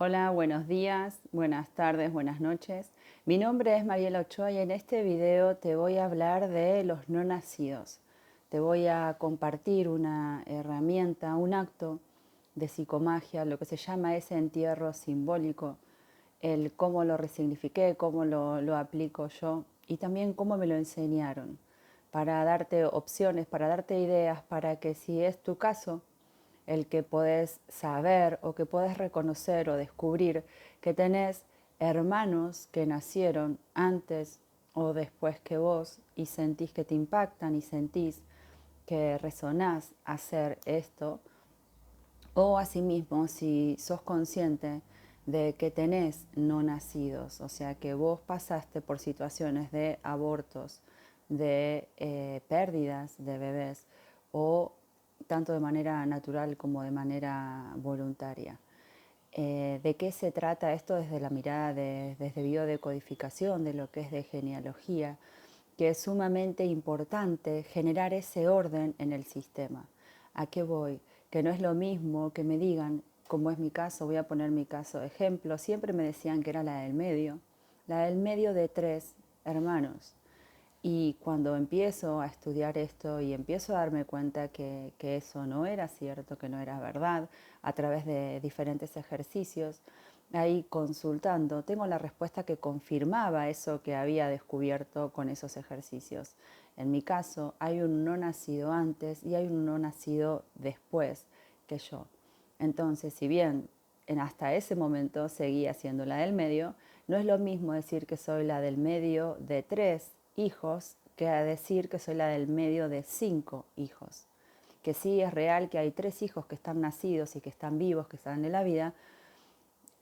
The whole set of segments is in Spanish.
Hola, buenos días, buenas tardes, buenas noches. Mi nombre es Mariela Ochoa y en este video te voy a hablar de los no nacidos. Te voy a compartir una herramienta, un acto de psicomagia, lo que se llama ese entierro simbólico, el cómo lo resignifiqué, cómo lo aplico yo y también cómo me lo enseñaron, para darte opciones, para darte ideas, para que si es tu caso, el que podés saber o que podés reconocer o descubrir que tenés hermanos que nacieron antes o después que vos y sentís que te impactan y sentís que resonás hacer esto, o asimismo si sos consciente de que tenés no nacidos, o sea que vos pasaste por situaciones de abortos, de pérdidas de bebés o tanto de manera natural como de manera voluntaria. ¿De qué se trata esto desde la mirada desde biodecodificación, de lo que es de genealogía? Que es sumamente importante generar ese orden en el sistema. ¿A qué voy? Que no es lo mismo que me digan, como es mi caso, voy a poner mi caso de ejemplo, siempre me decían que era la del medio de 3 hermanos. Y cuando empiezo a estudiar esto y empiezo a darme cuenta que eso no era cierto, que no era verdad, a través de diferentes ejercicios, ahí consultando, tengo la respuesta que confirmaba eso que había descubierto con esos ejercicios. En mi caso, hay un no nacido antes y hay un no nacido después que yo. Entonces, si bien hasta ese momento seguía siendo la del medio, no es lo mismo decir que soy la del medio de 3 hijos que a decir que soy la del medio de 5 hijos. Que sí es real que hay 3 hijos que están nacidos y que están vivos, que están en la vida,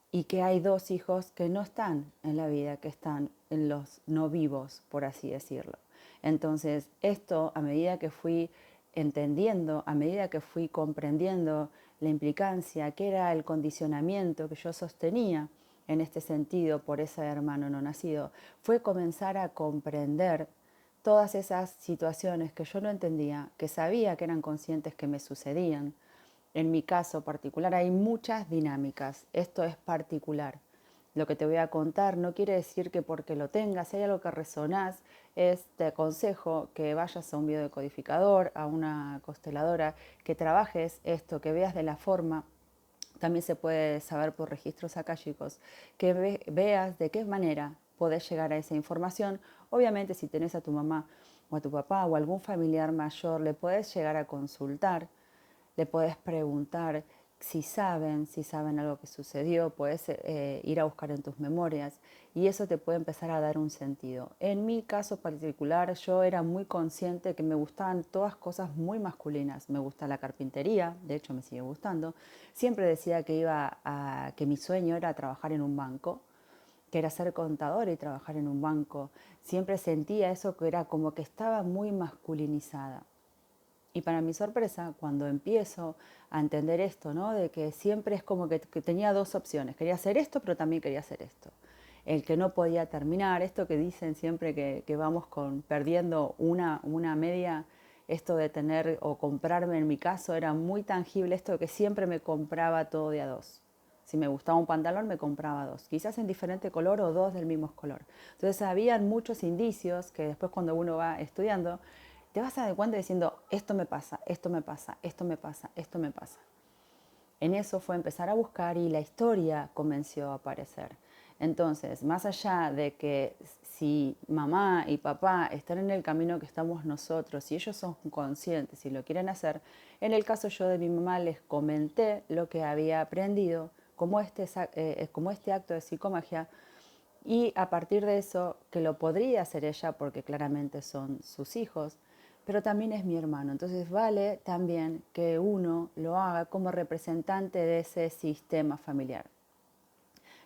y que hay 2 hijos que no están en la vida, que están en los no vivos, por así decirlo. Entonces, esto a medida que fui entendiendo, a medida que fui comprendiendo la implicancia, que era el condicionamiento que yo sostenía en este sentido por ese hermano no nacido, fue comenzar a comprender todas esas situaciones que yo no entendía, que sabía que eran conscientes que me sucedían. En mi caso particular hay muchas dinámicas, esto es particular. Lo que te voy a contar no quiere decir que porque lo tengas, si hay algo que resonás, te aconsejo que vayas a un biodecodificador, a una consteladora, que trabajes esto, que veas de la forma, también se puede saber por registros akáshicos, que veas de qué manera podés llegar a esa información. Obviamente si tenés a tu mamá o a tu papá o algún familiar mayor, le puedes llegar a consultar, le puedes preguntar si saben algo que sucedió, puedes ir a buscar en tus memorias y eso te puede empezar a dar un sentido. En mi caso particular, yo era muy consciente que me gustaban todas cosas muy masculinas. Me gusta la carpintería, de hecho me sigue gustando. Siempre decía que mi sueño era trabajar en un banco, que era ser contadora y trabajar en un banco. Siempre sentía eso que era como que estaba muy masculinizada. Y para mi sorpresa, cuando empiezo a entender esto, ¿no? De que siempre es como que tenía dos opciones, quería hacer esto, pero también quería hacer esto. El que no podía terminar, esto que dicen siempre que vamos perdiendo una media, esto de tener o comprarme, en mi caso era muy tangible, esto de que siempre me compraba todo de a dos. Si me gustaba un pantalón, me compraba dos, quizás en diferente color o dos del mismo color. Entonces habían muchos indicios que después cuando uno va estudiando, te vas a dar cuenta diciendo, esto me pasa, esto me pasa, esto me pasa, esto me pasa. En eso fue empezar a buscar y la historia comenzó a aparecer. Entonces, más allá de que si mamá y papá están en el camino que estamos nosotros, si ellos son conscientes y lo quieren hacer, en el caso yo de mi mamá les comenté lo que había aprendido como este acto de psicomagia y a partir de eso, que lo podría hacer ella porque claramente son sus hijos, pero también es mi hermano. Entonces vale también que uno lo haga como representante de ese sistema familiar.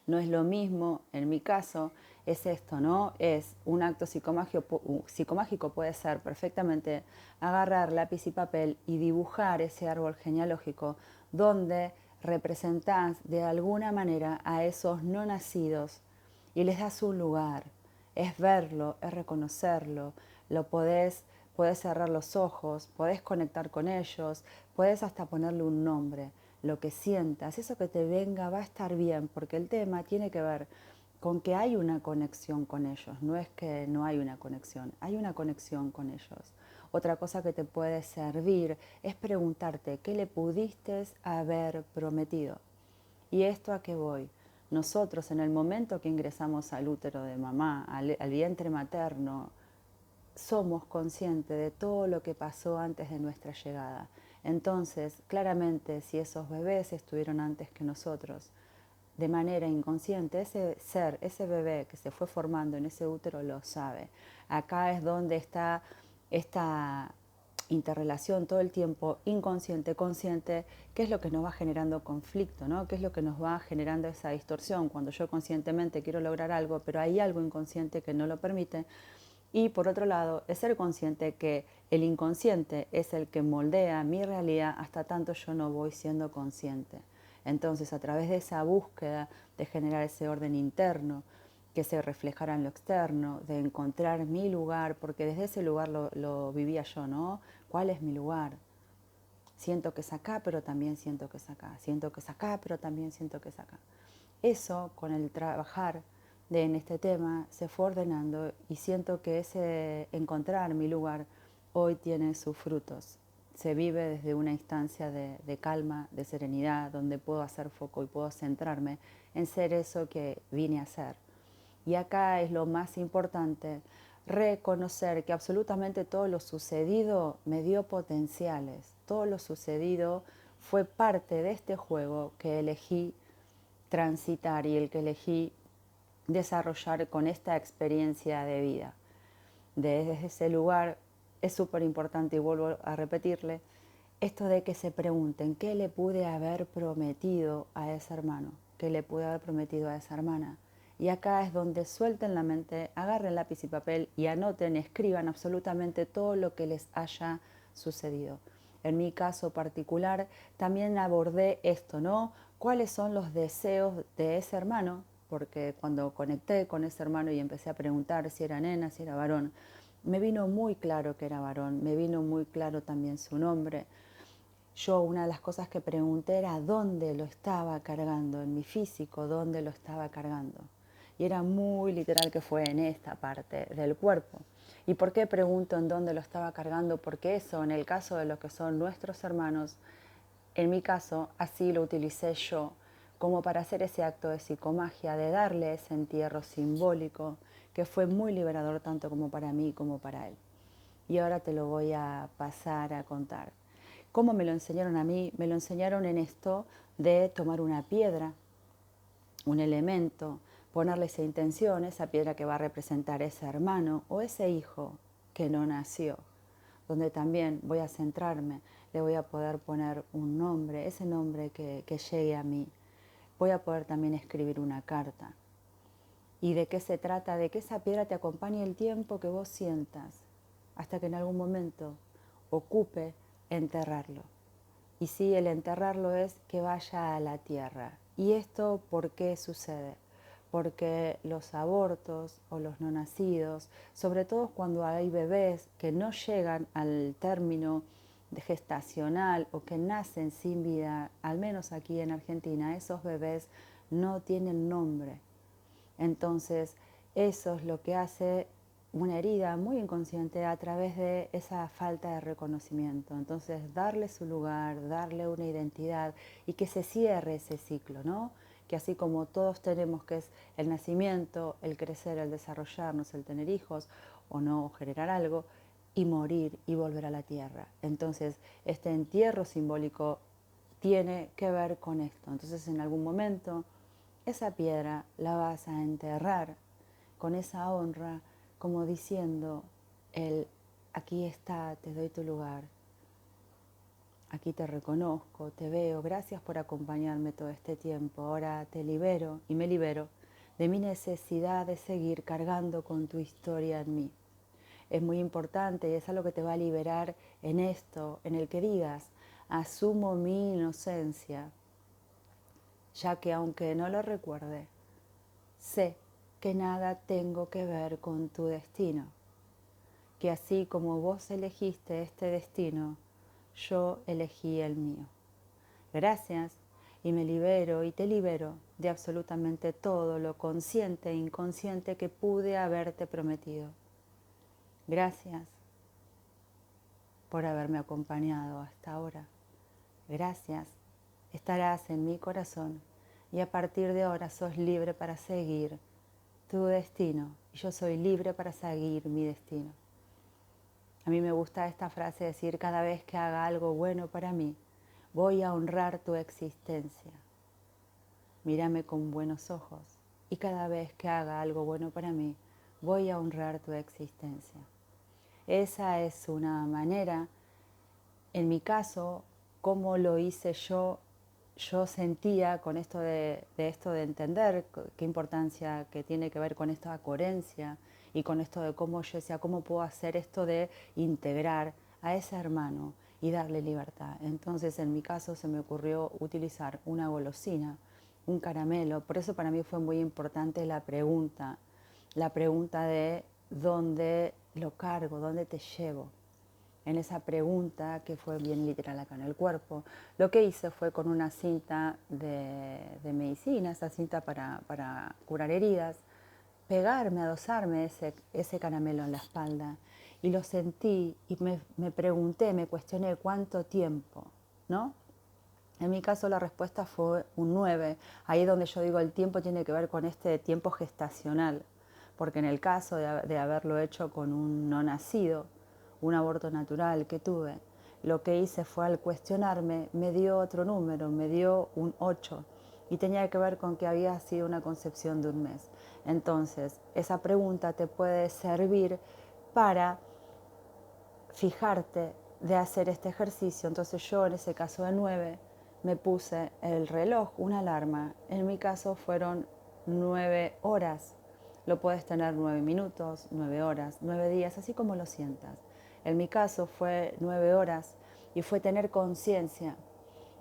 No es lo mismo, en mi caso, es esto, ¿no? Es un acto psicomágico, puede ser perfectamente agarrar lápiz y papel y dibujar ese árbol genealógico donde representás de alguna manera a esos no nacidos y les das un lugar. Es verlo, es reconocerlo, podés cerrar los ojos, podés conectar con ellos, podés hasta ponerle un nombre. lo que sientas, eso que te venga va a estar bien, porque el tema tiene que ver con que hay una conexión con ellos, no es que no hay una conexión, hay una conexión con ellos. Otra cosa que te puede servir es preguntarte qué le pudiste haber prometido. ¿Y esto a qué voy? Nosotros en el momento que ingresamos al útero de mamá, al vientre materno, somos conscientes de todo lo que pasó antes de nuestra llegada. Entonces, claramente, si esos bebés estuvieron antes que nosotros, de manera inconsciente, ese ser, ese bebé que se fue formando en ese útero lo sabe. Acá es donde está esta interrelación todo el tiempo, inconsciente, consciente, qué es lo que nos va generando conflicto, ¿no? Qué es lo que nos va generando esa distorsión cuando yo conscientemente quiero lograr algo, pero hay algo inconsciente que no lo permite. Y por otro lado, es ser consciente que el inconsciente es el que moldea mi realidad hasta tanto yo no voy siendo consciente. Entonces, a través de esa búsqueda de generar ese orden interno, que se reflejara en lo externo, de encontrar mi lugar, porque desde ese lugar lo vivía yo, ¿no? ¿Cuál es mi lugar? Siento que es acá, pero también siento que es acá. Siento que es acá, pero también siento que es acá. Eso, con el trabajar en este tema, se fue ordenando y siento que ese encontrar mi lugar hoy tiene sus frutos. Se vive desde una instancia de calma, de serenidad, donde puedo hacer foco y puedo centrarme en ser eso que vine a ser. Y acá es lo más importante, reconocer que absolutamente todo lo sucedido me dio potenciales. Todo lo sucedido fue parte de este juego que elegí transitar y el que elegí desarrollar con esta experiencia de vida. Desde ese lugar es súper importante, y vuelvo a repetirle, esto de que se pregunten qué le pude haber prometido a ese hermano, qué le pude haber prometido a esa hermana. Y acá es donde suelten la mente, agarren lápiz y papel y anoten, escriban absolutamente todo lo que les haya sucedido. En mi caso particular también abordé esto, ¿no? ¿Cuáles son los deseos de ese hermano? Porque cuando conecté con ese hermano y empecé a preguntar si era nena, si era varón, me vino muy claro que era varón, me vino muy claro también su nombre. Yo una de las cosas que pregunté era dónde lo estaba cargando, en mi físico, dónde lo estaba cargando. Y era muy literal que fue en esta parte del cuerpo. ¿Y por qué pregunto en dónde lo estaba cargando? Porque eso, en el caso de lo que son nuestros hermanos, en mi caso, así lo utilicé yo, como para hacer ese acto de psicomagia, de darle ese entierro simbólico, que fue muy liberador tanto como para mí como para él. Y ahora te lo voy a pasar a contar. ¿Cómo me lo enseñaron a mí? Me lo enseñaron en esto de tomar una piedra, un elemento, ponerle esa intención, esa piedra que va a representar ese hermano o ese hijo que no nació, donde también voy a centrarme, le voy a poder poner un nombre, ese nombre que llegue a mí. Voy a poder también escribir una carta. ¿Y de qué se trata? De que esa piedra te acompañe el tiempo que vos sientas, hasta que en algún momento ocupe enterrarlo. Y sí, el enterrarlo es que vaya a la tierra. ¿Y esto por qué sucede? Porque los abortos o los no nacidos, sobre todo cuando hay bebés que no llegan al término de gestacional o que nacen sin vida, al menos aquí en Argentina, esos bebés no tienen nombre. Entonces, eso es lo que hace una herida muy inconsciente a través de esa falta de reconocimiento. Entonces, darle su lugar, darle una identidad y que se cierre ese ciclo, ¿no? Que así como todos tenemos, que es el nacimiento, el crecer, el desarrollarnos, el tener hijos o no generar algo, y morir y volver a la tierra. Entonces, este entierro simbólico tiene que ver con esto. Entonces, en algún momento esa piedra la vas a enterrar con esa honra, como diciendo, aquí está, te doy tu lugar, aquí te reconozco, te veo, gracias por acompañarme todo este tiempo, ahora te libero y me libero de mi necesidad de seguir cargando con tu historia en mí. Es muy importante y es algo que te va a liberar en esto, en el que digas, asumo mi inocencia, ya que aunque no lo recuerde, sé que nada tengo que ver con tu destino, que así como vos elegiste este destino, yo elegí el mío. Gracias. Y me libero y te libero de absolutamente todo lo consciente e inconsciente que pude haberte prometido. Gracias por haberme acompañado hasta ahora. Gracias. Estarás en mi corazón y a partir de ahora sos libre para seguir tu destino y yo soy libre para seguir mi destino. A mí me gusta esta frase decir: cada vez que haga algo bueno para mí, voy a honrar tu existencia. Mírame con buenos ojos y cada vez que haga algo bueno para mí, voy a honrar tu existencia. Esa es una manera, en mi caso, como lo hice yo sentía con esto de entender qué importancia que tiene que ver con esta coherencia y con esto de cómo yo decía, cómo puedo hacer esto de integrar a ese hermano y darle libertad. Entonces en mi caso se me ocurrió utilizar una golosina, un caramelo. Por eso para mí fue muy importante la pregunta de dónde lo cargo, dónde te llevo. En esa pregunta que fue bien literal acá en el cuerpo, lo que hice fue con una cinta de medicina, esa cinta para curar heridas, pegarme, adosarme ese caramelo en la espalda. Y lo sentí y me pregunté, me cuestioné cuánto tiempo, ¿no? En mi caso la respuesta fue un 9. Ahí es donde yo digo el tiempo tiene que ver con este tiempo gestacional, porque en el caso de haberlo hecho con un no nacido, un aborto natural que tuve, lo que hice fue al cuestionarme, me dio otro número, me dio un 8 y tenía que ver con que había sido una concepción de un mes. Entonces, esa pregunta te puede servir para fijarte de hacer este ejercicio. Entonces yo en ese caso de 9 me puse el reloj, una alarma. En mi caso fueron 9 horas. Lo puedes tener 9 minutos, 9 horas, 9 días, así como lo sientas. En mi caso fue 9 horas y fue tener conciencia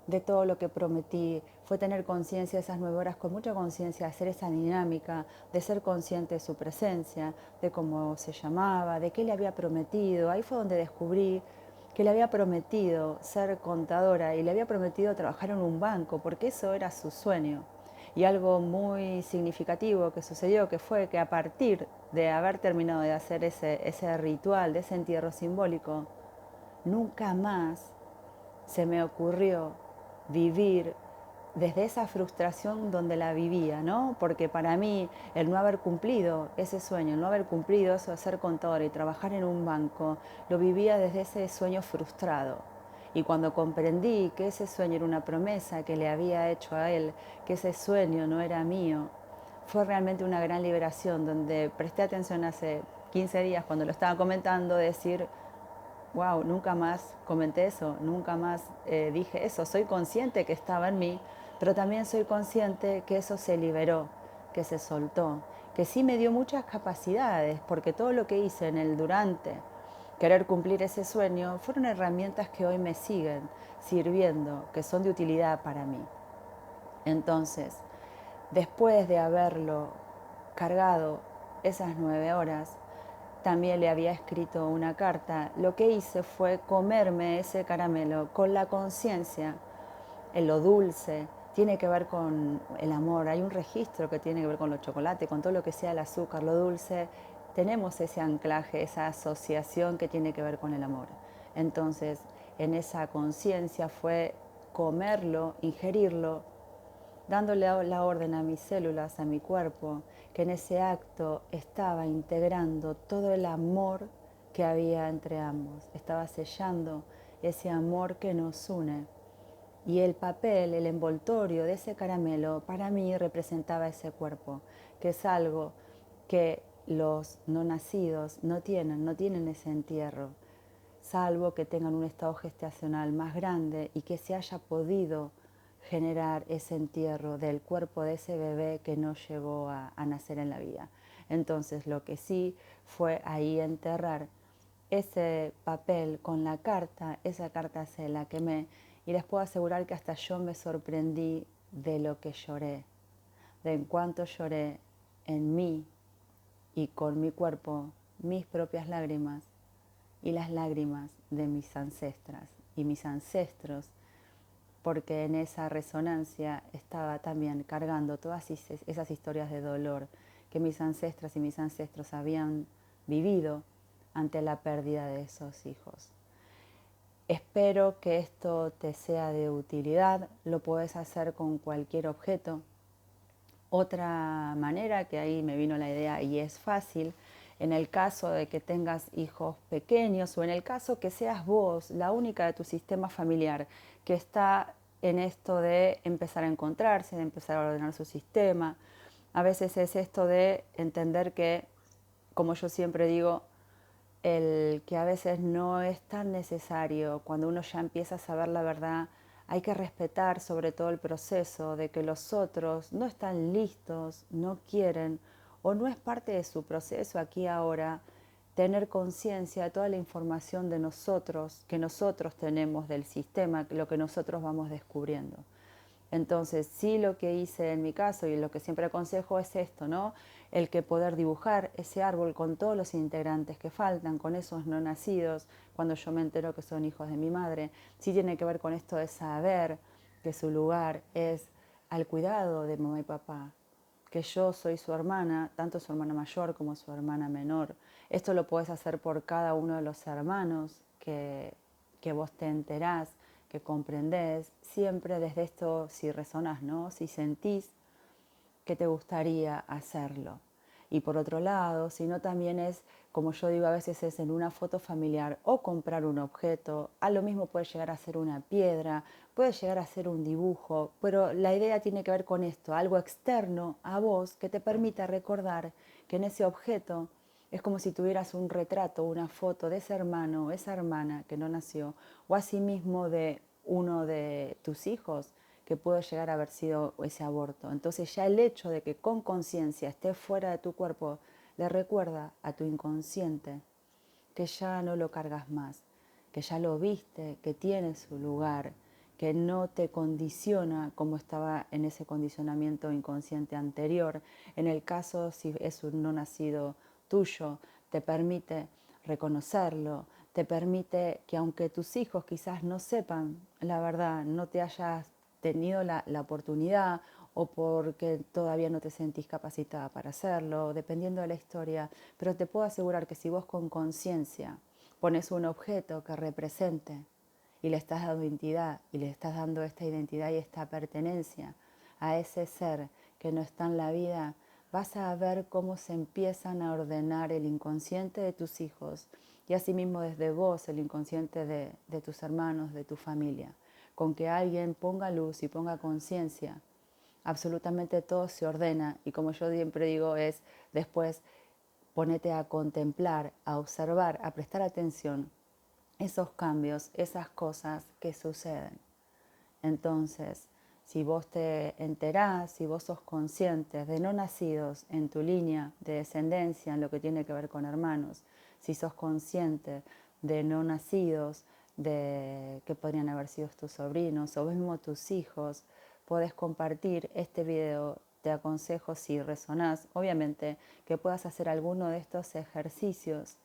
de todo lo que prometí, fue tener conciencia de esas 9 horas con mucha conciencia, de hacer esa dinámica, de ser consciente de su presencia, de cómo se llamaba, de qué le había prometido. Ahí fue donde descubrí que le había prometido ser contadora y le había prometido trabajar en un banco, porque eso era su sueño. Y algo muy significativo que sucedió, que fue que a partir de haber terminado de hacer ese ritual, de ese entierro simbólico, nunca más se me ocurrió vivir desde esa frustración donde la vivía, ¿no? Porque para mí el no haber cumplido ese sueño, el no haber cumplido eso de ser contadora y trabajar en un banco, lo vivía desde ese sueño frustrado. Y cuando comprendí que ese sueño era una promesa que le había hecho a él, que ese sueño no era mío, fue realmente una gran liberación donde presté atención hace 15 días cuando lo estaba comentando, decir: wow, nunca más comenté eso, nunca más dije eso. Soy consciente que estaba en mí, pero también soy consciente que eso se liberó, que se soltó, que sí me dio muchas capacidades, porque todo lo que hice en el durante, querer cumplir ese sueño, fueron herramientas que hoy me siguen sirviendo, que son de utilidad para mí. Entonces, después de haberlo cargado esas 9 horas, también le había escrito una carta. Lo que hice fue comerme ese caramelo con la conciencia en lo dulce. Tiene que ver con el amor. Hay un registro que tiene que ver con los chocolates, con todo lo que sea el azúcar, lo dulce. Tenemos ese anclaje, esa asociación que tiene que ver con el amor. Entonces, en esa conciencia fue comerlo, ingerirlo, dándole la orden a mis células, a mi cuerpo, que en ese acto estaba integrando todo el amor que había entre ambos, estaba sellando ese amor que nos une. Y el papel, el envoltorio de ese caramelo, para mí representaba ese cuerpo, que es algo que los no nacidos no tienen ese entierro, salvo que tengan un estado gestacional más grande y que se haya podido generar ese entierro del cuerpo de ese bebé que no llegó a nacer en la vida. Entonces lo que sí fue ahí enterrar ese papel con la carta, esa carta se la quemé y les puedo asegurar que hasta yo me sorprendí de lo que lloré, de en cuánto lloré en mí y con mi cuerpo, mis propias lágrimas y las lágrimas de mis ancestras y mis ancestros porque en esa resonancia estaba también cargando todas esas historias de dolor que mis ancestras y mis ancestros habían vivido ante la pérdida de esos hijos. Espero que esto te sea de utilidad, lo puedes hacer con cualquier objeto. Otra manera, que ahí me vino la idea y es fácil, en el caso de que tengas hijos pequeños o en el caso que seas vos la única de tu sistema familiar que está en esto de empezar a encontrarse, de empezar a ordenar su sistema, a veces es esto de entender que, como yo siempre digo, el que a veces no es tan necesario, cuando uno ya empieza a saber la verdad, hay que respetar sobre todo el proceso de que los otros no están listos, no quieren o no es parte de su proceso aquí ahora, tener conciencia de toda la información de nosotros, que nosotros tenemos del sistema, lo que nosotros vamos descubriendo. Entonces, sí, lo que hice en mi caso y lo que siempre aconsejo es esto, ¿no? El que poder dibujar ese árbol con todos los integrantes que faltan, con esos no nacidos, cuando yo me entero que son hijos de mi madre, sí tiene que ver con esto de saber que su lugar es al cuidado de mamá y papá, que yo soy su hermana, tanto su hermana mayor como su hermana menor. Esto lo puedes hacer por cada uno de los hermanos que vos te enterás, que comprendés, siempre desde esto, si resonás, ¿no? Si sentís que te gustaría hacerlo. Y por otro lado, si no también es, como yo digo a veces, es en una foto familiar o comprar un objeto, a lo mismo puede llegar a ser una piedra, puede llegar a ser un dibujo, pero la idea tiene que ver con esto, algo externo a vos que te permita recordar que en ese objeto es como si tuvieras un retrato, una foto de ese hermano o esa hermana que no nació, o asimismo de uno de tus hijos que pudo llegar a haber sido ese aborto. Entonces ya el hecho de que con conciencia esté fuera de tu cuerpo le recuerda a tu inconsciente que ya no lo cargas más, que ya lo viste, que tiene su lugar, que no te condiciona como estaba en ese condicionamiento inconsciente anterior. En el caso, si es un no nacido tuyo, te permite reconocerlo, te permite que aunque tus hijos quizás no sepan la verdad, no te hayas tenido la oportunidad o porque todavía no te sentís capacitada para hacerlo, dependiendo de la historia, pero te puedo asegurar que si vos con conciencia pones un objeto que represente y le estás dando identidad y le estás dando esta identidad y esta pertenencia a ese ser que no está en la vida, vas a ver cómo se empiezan a ordenar el inconsciente de tus hijos y asimismo desde vos el inconsciente de tus hermanos, de tu familia. Con que alguien ponga luz y ponga conciencia, absolutamente todo se ordena y como yo siempre digo es después ponete a contemplar, a observar, a prestar atención esos cambios, esas cosas que suceden. Entonces, si vos te enterás, si vos sos consciente de no nacidos en tu línea de descendencia, en lo que tiene que ver con hermanos, si sos consciente de no nacidos, de que podrían haber sido tus sobrinos o mismo tus hijos, podés compartir este video. Te aconsejo, si resonás, obviamente, que puedas hacer alguno de estos ejercicios,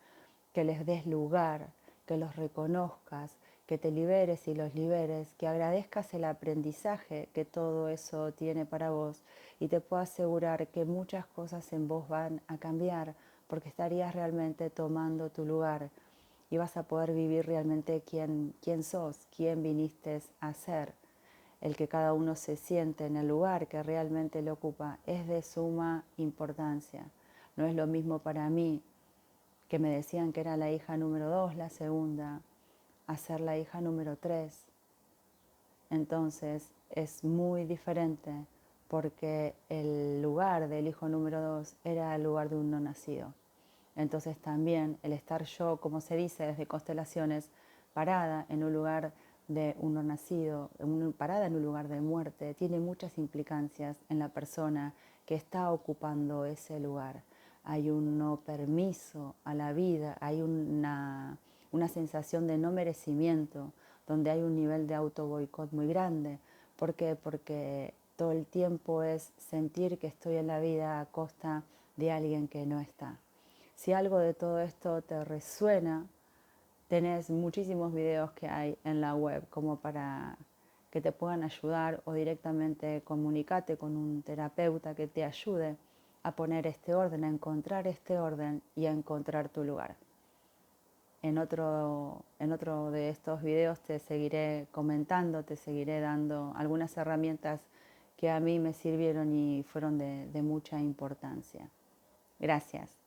que les des lugar, que los reconozcas, que te liberes y los liberes, que agradezcas el aprendizaje que todo eso tiene para vos y te puedo asegurar que muchas cosas en vos van a cambiar porque estarías realmente tomando tu lugar y vas a poder vivir realmente quién sos, quién viniste a ser. El que cada uno se siente en el lugar que realmente le ocupa es de suma importancia. No es lo mismo para mí que me decían que era la hija número 2, la segunda, a ser la hija número 3. Entonces es muy diferente porque el lugar del hijo número 2 era el lugar de un no nacido. Entonces también el estar yo, como se dice desde constelaciones, parada en un lugar de un no nacido, parada en un lugar de muerte, tiene muchas implicancias en la persona que está ocupando ese lugar. Hay un no permiso a la vida, hay una sensación de no merecimiento, donde hay un nivel de auto boicot muy grande. ¿Por qué? Porque todo el tiempo es sentir que estoy en la vida a costa de alguien que no está. Si algo de todo esto te resuena, tenés muchísimos videos que hay en la web como para que te puedan ayudar o directamente comunícate con un terapeuta que te ayude a poner este orden, a encontrar este orden y a encontrar tu lugar. En otro de estos videos te seguiré comentando, te seguiré dando algunas herramientas que a mí me sirvieron y fueron de mucha importancia. Gracias.